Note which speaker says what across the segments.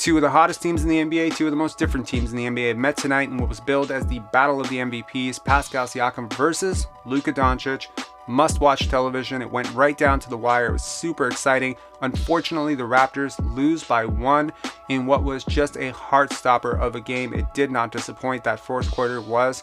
Speaker 1: Two of the hottest teams in the NBA, two of the most different teams in the NBA met tonight in what was billed as the Battle of the MVPs, Pascal Siakam versus Luka Doncic. Must-watch television. It went right down to the wire. It was super exciting. Unfortunately, the Raptors lose by 1 in what was just a heart-stopper of a game. It did not disappoint. That fourth quarter was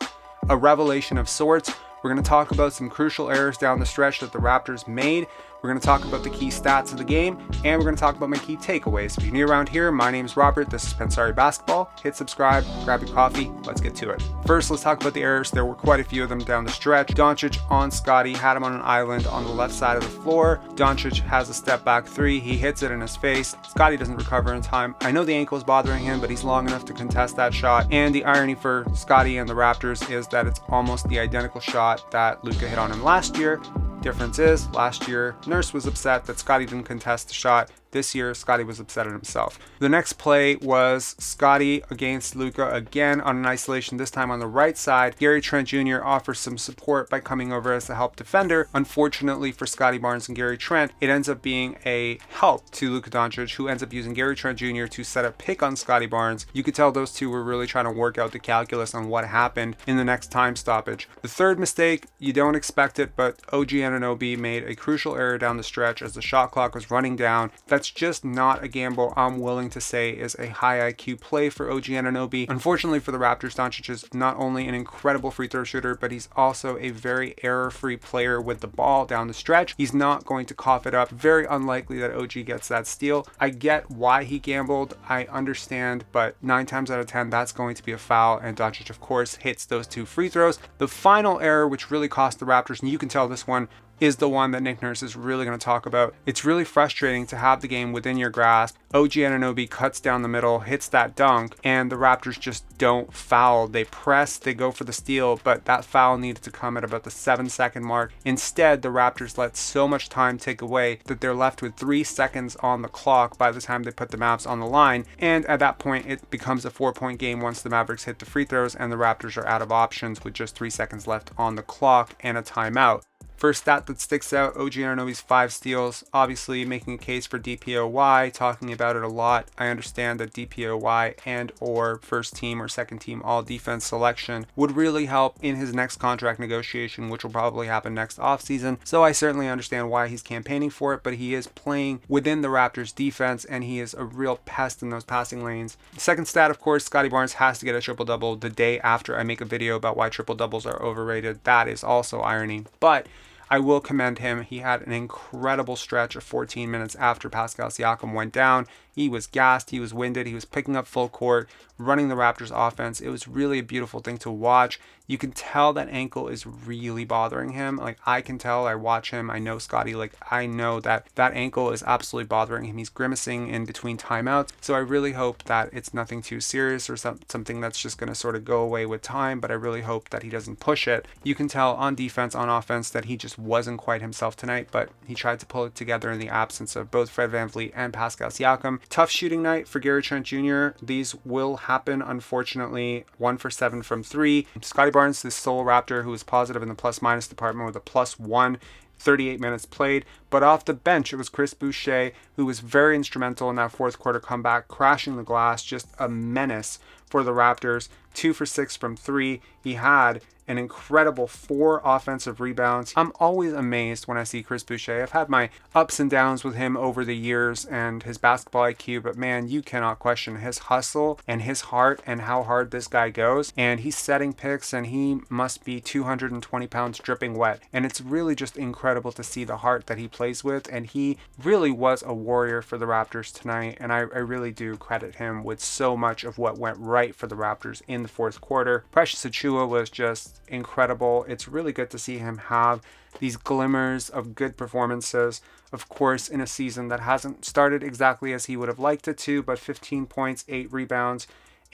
Speaker 1: a revelation of sorts. We're going to talk about some crucial errors down the stretch that the Raptors made. We're going to talk about the key stats of the game, and we're going to talk about my key takeaways. If you're new around here, my name is Robert. This is Pensare Basketball. Hit subscribe, grab your coffee. Let's get to it. First, let's talk about the errors. There were quite a few of them down the stretch. Doncic on Scottie, had him on an island on the left side of the floor. Doncic has a step back three. He hits it in his face. Scottie doesn't recover in time. I know the ankle is bothering him, but he's long enough to contest that shot. And the irony for Scottie and the Raptors is that it's almost the identical shot that Luka hit on him last year. Difference is, last year, Nurse was upset that Scottie didn't contest the shot. This year, Scottie was upset at himself. The next play was Scottie against Luka again on an isolation, this time on the right side. Gary Trent Jr. offers some support by coming over as the help defender. Unfortunately for Scottie Barnes and Gary Trent, it ends up being a help to Luka Doncic, who ends up using Gary Trent Jr. to set a pick on Scottie Barnes. You could tell those two were really trying to work out the calculus on what happened in the next time stoppage. The third mistake, you don't expect it, but OG Anunoby made a crucial error down the stretch as the shot clock was running down. That's just not a gamble I'm willing to say is a high IQ play for OG Anunoby. Unfortunately for the Raptors, Doncic is not only an incredible free throw shooter, but he's also a very error-free player with the ball down the stretch. He's not going to cough it up. Very unlikely that OG gets that steal. I get why he gambled. I understand, but 9 times out of 10, that's going to be a foul, and Doncic, of course, hits those 2 free throws. The final error, which really cost the Raptors, and you can tell this one, is the one that Nick Nurse is really going to talk about. It's really frustrating to have the game within your grasp. OG Anunoby cuts down the middle, hits that dunk, and the Raptors just don't foul. They press, they go for the steal, but that foul needed to come at about the 7-second mark. Instead, the Raptors let so much time take away that they're left with 3 seconds on the clock by the time they put the Mavs on the line. And at that point, it becomes a 4-point game once the Mavericks hit the free throws and the Raptors are out of options with just 3 seconds left on the clock and a timeout. First stat that sticks out, OG Anunoby's 5 steals, obviously making a case for DPOY, talking about it a lot. I understand that DPOY and or first team or second team all defense selection would really help in his next contract negotiation, which will probably happen next offseason. So I certainly understand why he's campaigning for it, but he is playing within the Raptors defense and he is a real pest in those passing lanes. The second stat, of course, Scottie Barnes has to get a triple-double the day after I make a video about why triple-doubles are overrated. That is also irony. But I will commend him. He had an incredible stretch of 14 minutes after Pascal Siakam went down. He was gassed, he was winded, he was picking up full court, running the Raptors offense. It was really a beautiful thing to watch. You can tell that ankle is really bothering him. Like, I can tell, I watch him, I know Scottie, like, I know that that ankle is absolutely bothering him. He's grimacing in between timeouts. So I really hope that it's nothing too serious or something that's just going to sort of go away with time, but I really hope that he doesn't push it. You can tell on defense, on offense, that he just wasn't quite himself tonight, but he tried to pull it together in the absence of both Fred VanVLEET and Pascal Siakam. Tough shooting night for Gary Trent Jr. These will happen, unfortunately. 1 for 7 from 3. Scottie Barnes, the sole Raptor who was positive in the plus-minus department with a +1. 38 minutes played, but off the bench it was Chris Boucher who was very instrumental in that fourth quarter comeback, crashing the glass, just a menace for the Raptors. 2 for 6 from 3. He had an incredible 4 offensive rebounds. I'm always amazed when I see Chris Boucher. I've had my ups and downs with him over the years and his basketball IQ, but man, you cannot question his hustle and his heart and how hard this guy goes. And he's setting picks and he must be 220 pounds dripping wet. And it's really just incredible to see the heart that he plays with. And he really was a warrior for the Raptors tonight. And I really do credit him with so much of what went right for the Raptors in the fourth quarter. Precious Achiuwa was just incredible. It's really good to see him have these glimmers of good performances. Of course, in a season that hasn't started exactly as he would have liked it to, but 15 points, 8 rebounds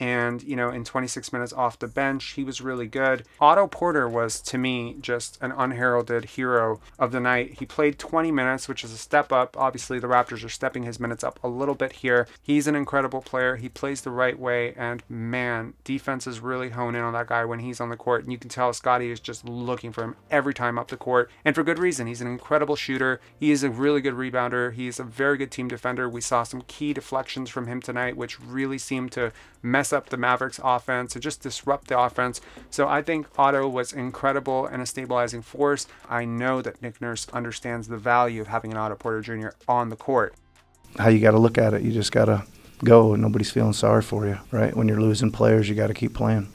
Speaker 1: And, in 26 minutes off the bench, he was really good. Otto Porter was, to me, just an unheralded hero of the night. He played 20 minutes, which is a step up. Obviously, the Raptors are stepping his minutes up a little bit here. He's an incredible player. He plays the right way. And, man, defenses really hone in on that guy when he's on the court. And you can tell Scottie is just looking for him every time up the court. And for good reason. He's an incredible shooter. He is a really good rebounder. He's a very good team defender. We saw some key deflections from him tonight, which really seemed to mess up the Mavericks offense and just disrupt the offense. So I think Otto was incredible and a stabilizing force. I know that Nick Nurse understands the value of having an Otto Porter Jr. on the court.
Speaker 2: How you got to look at it, you just got to go and nobody's feeling sorry for you, right? When you're losing players, you got to keep playing.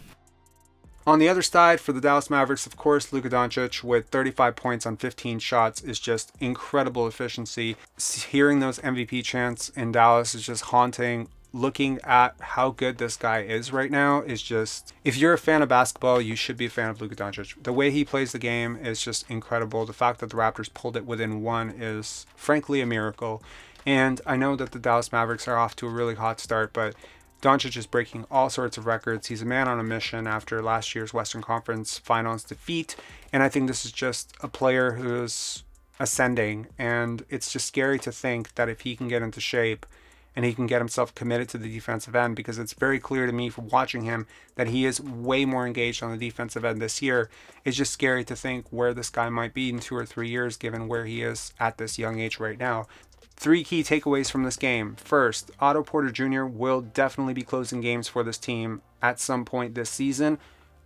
Speaker 1: On the other side, for the Dallas Mavericks, of course, Luka Doncic with 35 points on 15 shots is just incredible efficiency. Hearing those MVP chants in Dallas is just haunting. Looking at how good this guy is right now is just, if you're a fan of basketball, you should be a fan of Luka Doncic. The way he plays the game is just incredible. The fact that the Raptors pulled it within one is frankly a miracle. And I know that the Dallas Mavericks are off to a really hot start, but Doncic is breaking all sorts of records. He's a man on a mission after last year's Western Conference Finals defeat. And I think this is just a player who's ascending. And it's just scary to think that if he can get into shape and he can get himself committed to the defensive end, because it's very clear to me from watching him that he is way more engaged on the defensive end this year. It's just scary to think where this guy might be in 2 or 3 years, given where he is at this young age right now. 3 key takeaways from this game. First, Otto Porter Jr. will definitely be closing games for this team at some point this season.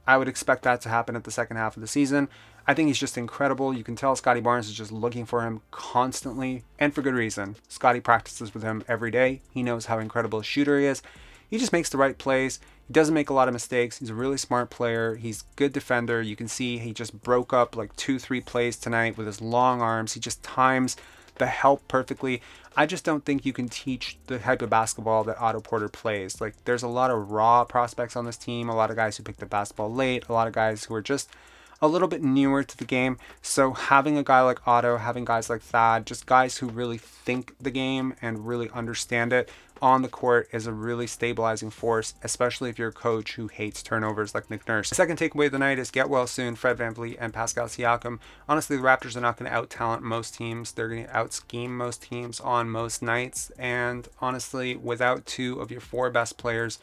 Speaker 1: I would expect that to happen at the second half of the season. I think he's just incredible. You can tell Scottie Barnes is just looking for him constantly, and for good reason. Scottie practices with him every day. He knows how incredible a shooter he is. He just makes the right plays. He doesn't make a lot of mistakes. He's a really smart player. He's a good defender. You can see he just broke up like 2-3 plays tonight with his long arms. He just times the help perfectly. I just don't think you can teach the type of basketball that Otto Porter plays. Like, there's a lot of raw prospects on this team, a lot of guys who picked the basketball late, a lot of guys who are just a little bit newer to the game. So having a guy like Otto, having guys like Thad, just guys who really think the game and really understand it on the court is a really stabilizing force, especially if you're a coach who hates turnovers like Nick Nurse. The second takeaway of the night is get well soon, Fred VanVleet and Pascal Siakam. Honestly, the Raptors are not going to out-talent most teams. They're going to out-scheme most teams on most nights. And honestly, without 2 of your 4 best players,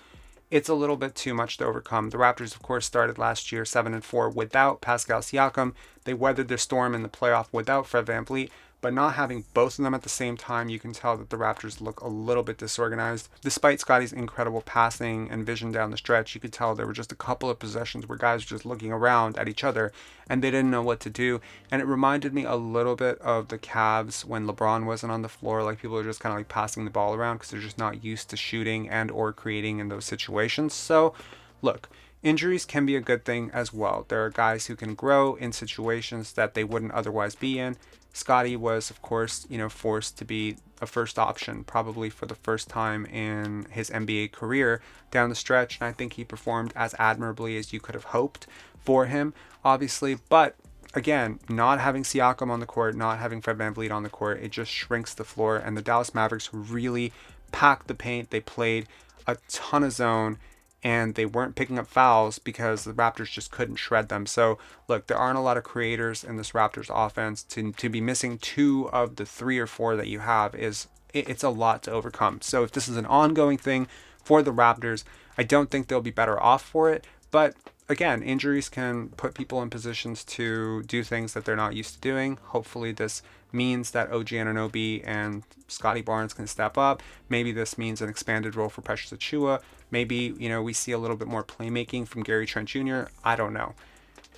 Speaker 1: it's a little bit too much to overcome. The Raptors, of course, started last year 7-4 without Pascal Siakam. They weathered the storm in the playoff without Fred VanVleet, but not having both of them at the same time, you can tell that the Raptors look a little bit disorganized. Despite Scottie's incredible passing and vision down the stretch, you could tell there were just a couple of possessions where guys were just looking around at each other and they didn't know what to do. And it reminded me a little bit of the Cavs when LeBron wasn't on the floor. Like, people are just kind of like passing the ball around because they're just not used to shooting and or creating in those situations. So, look, injuries can be a good thing as well. There are guys who can grow in situations that they wouldn't otherwise be in. Scottie was, of course, forced to be a first option, probably for the first time in his NBA career down the stretch. And I think he performed as admirably as you could have hoped for him, obviously. But again, not having Siakam on the court, not having Fred VanVleet on the court, it just shrinks the floor. And the Dallas Mavericks really packed the paint. They played a ton of zone, and they weren't picking up fouls because the Raptors just couldn't shred them. So, look, there aren't a lot of creators in this Raptors offense. To be missing 2 of the 3 or 4 that you have it's a lot to overcome. So if this is an ongoing thing for the Raptors, I don't think they'll be better off for it. But again, injuries can put people in positions to do things that they're not used to doing. Hopefully this means that OG Anunoby and Scottie Barnes can step up. Maybe this means an expanded role for Precious Achiuwa. Maybe, we see a little bit more playmaking from Gary Trent Jr. I don't know.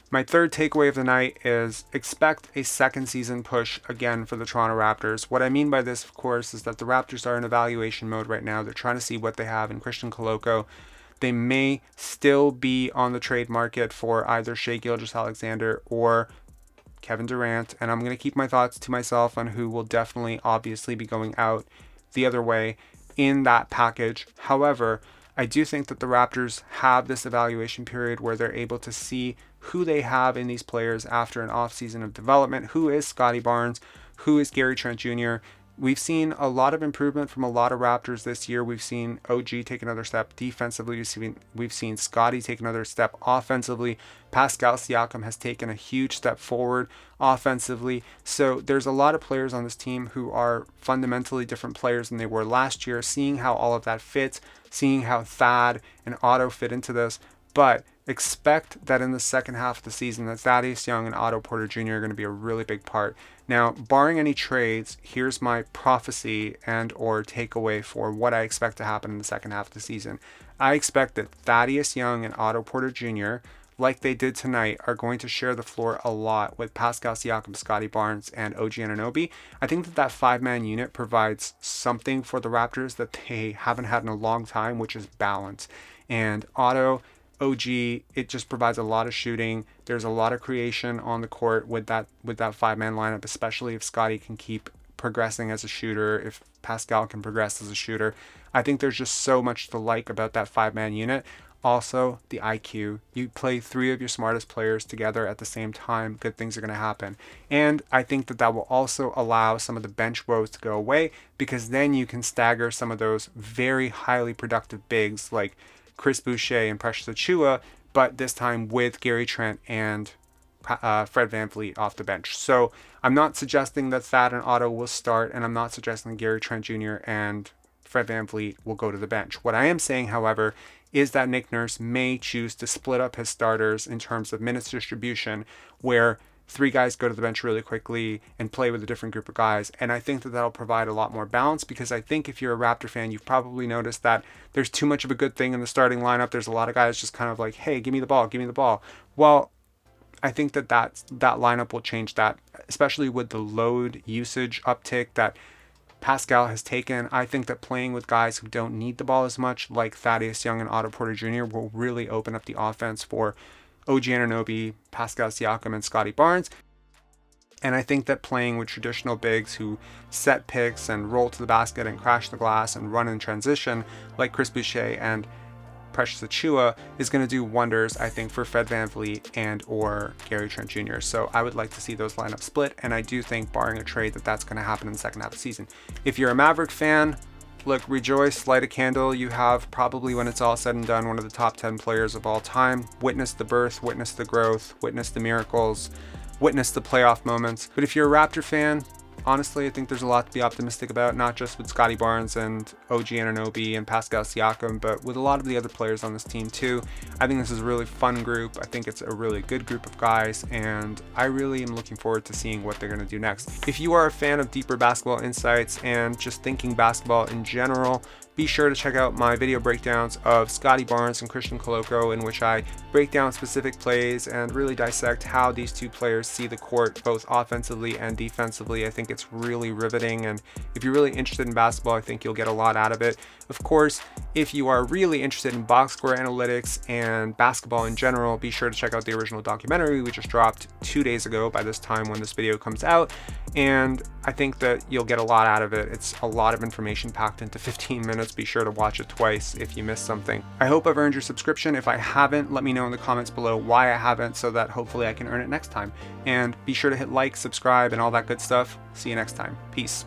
Speaker 1: My third takeaway of the night is expect a second season push again for the Toronto Raptors. What I mean by this, of course, is that the Raptors are in evaluation mode right now. They're trying to see what they have in Christian Koloko. They may still be on the trade market for either Shai Gilgeous-Alexander or Kevin Durant, and I'm going to keep my thoughts to myself on who will definitely obviously be going out the other way in that package. However, I do think that the Raptors have this evaluation period where they're able to see who they have in these players after an offseason of development. Who is Scottie Barnes? Who is Gary Trent Jr.? We've seen a lot of improvement from a lot of Raptors this year. We've seen OG take another step defensively. We've seen Scottie take another step offensively. Pascal Siakam has taken a huge step forward offensively. So there's a lot of players on this team who are fundamentally different players than they were last year. Seeing how all of that fits, seeing how Thad and Otto fit into this. But expect that in the second half of the season that Thaddeus Young and Otto Porter Jr. are going to be a really big part. Now, barring any trades, here's my prophecy and or takeaway for what I expect to happen in the second half of the season. I expect that Thaddeus Young and Otto Porter Jr., like they did tonight, are going to share the floor a lot with Pascal Siakam, Scottie Barnes, and OG Anunoby. I think that that five-man unit provides something for the Raptors that they haven't had in a long time, which is balance. And Otto, OG, it just provides a lot of shooting. There's a lot of creation on the court with that five-man lineup, especially if Scottie can keep progressing as a shooter, if Pascal can progress as a shooter. I think there's just so much to like about that five-man unit. Also, the IQ. You play three of your smartest players together at the same time, good things are going to happen. And I think that that will also allow some of the bench woes to go away, because then you can stagger some of those very highly productive bigs like Chris Boucher and Precious Achiuwa, but this time with Gary Trent and Fred VanVLEET off the bench. So I'm not suggesting that Thad and Otto will start, and I'm not suggesting Gary Trent Jr. and Fred VanVLEET will go to the bench. What I am saying, however, is that Nick Nurse may choose to split up his starters in terms of minutes distribution, where three guys go to the bench really quickly and play with a different group of guys. And I think that that'll provide a lot more balance, because I think if you're a Raptor fan, you've probably noticed that there's too much of a good thing in the starting lineup. There's a lot of guys just kind of like, hey, give me the ball, give me the ball. Well, I think that lineup will change that, especially with the load usage uptick that Pascal has taken. I think that playing with guys who don't need the ball as much, like Thaddeus Young and Otto Porter Jr., will really open up the offense for OG Anunoby, Pascal Siakam, and Scottie Barnes. And I think that playing with traditional bigs who set picks and roll to the basket and crash the glass and run in transition, like Chris Boucher and Precious Achiuwa, is going to do wonders, I think, for Fred VanVLEET and or Gary Trent Jr. So I would like to see those lineups split, and I do think, barring a trade, that that's going to happen in the second half of the season. If you're a Maverick fan, look, rejoice, light a candle. You have probably, when it's all said and done, one of the top 10 players of all time. Witness the birth, witness the growth, witness the miracles, witness the playoff moments. But if you're a Raptor fan, honestly, I think there's a lot to be optimistic about, not just with Scottie Barnes and OG Anunoby and Pascal Siakam, but with a lot of the other players on this team too. I think this is a really fun group. I think it's a really good group of guys, and I really am looking forward to seeing what they're going to do next. If you are a fan of deeper basketball insights and just thinking basketball in general, be sure to check out my video breakdowns of Scottie Barnes and Christian Koloko, in which I break down specific plays and really dissect how these two players see the court, both offensively and defensively. I think it's really riveting, and if you're really interested in basketball, I think you'll get a lot out of it. Of course, if you are really interested in box score analytics and basketball in general, be sure to check out the original documentary we just dropped 2 days ago by this time when this video comes out, and I think that you'll get a lot out of it. It's a lot of information packed into 15 minutes. Be sure to watch it twice if you missed something. I hope I've earned your subscription. If I haven't, let me know in the comments below why I haven't, so that hopefully I can earn it next time. And be sure to hit like, subscribe, and all that good stuff. See you next time. Peace.